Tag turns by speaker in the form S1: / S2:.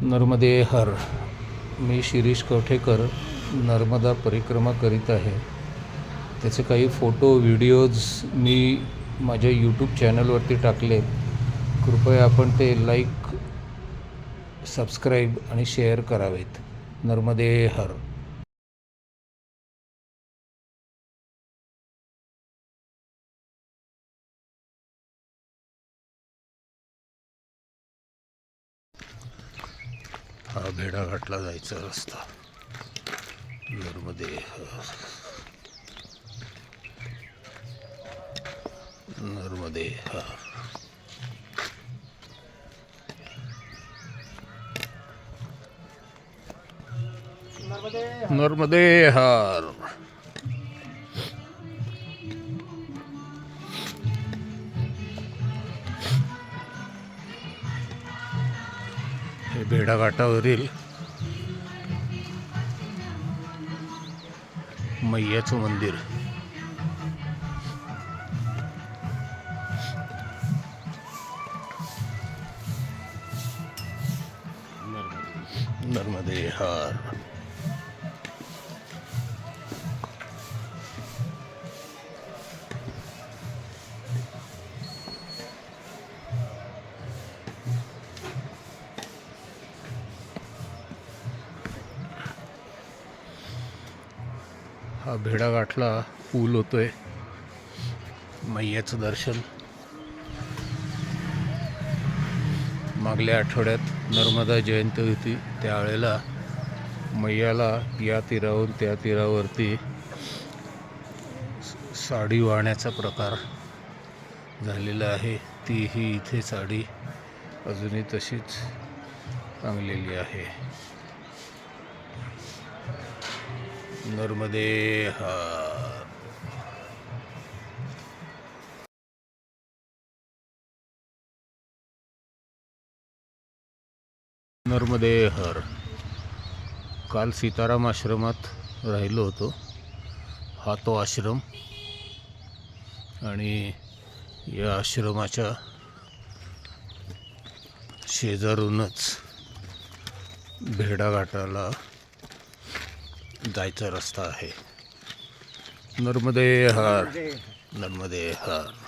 S1: नर्मदे हर. मी शिरीष कवठेकर नर्मदा परिक्रमा करीत आहे. त्याचे काही फोटो व्हिडिओज मी माझ्या यूट्यूब चॅनलवरती टाकले. कृपया आपण ते लाईक, सबस्क्राईब आणि शेअर करावेत. नर्मदे हर. हा भेडाघाटला जायचा रस्ता. नर्मदे हर. नर्मदे हर. नर्मदे हर. हे भेडाघाटावरील मैयाचं मंदिर. नर्मदे हर. हा भेडाघाटला पूल होतोय. मैयाचं दर्शन. मागल्या आठवड्यात नर्मदा जयंती होती, त्यावेळेला मैयाला या तीरावरून त्या तीरावरती साडी वाहण्याचा प्रकार झालेला आहे. तीही इथे साडी अजूनही तशीच टांगलेली आहे. नर्मदे हर. नर्मदे हर. काल सीताराम आश्रमात राहिलो होतो. हा तो आश्रम आणि या आश्रमाच्या शेजारूनच भेडाघाटाला जायचा रस्ता आहे. नर्मदे हर. नर्मदे हर.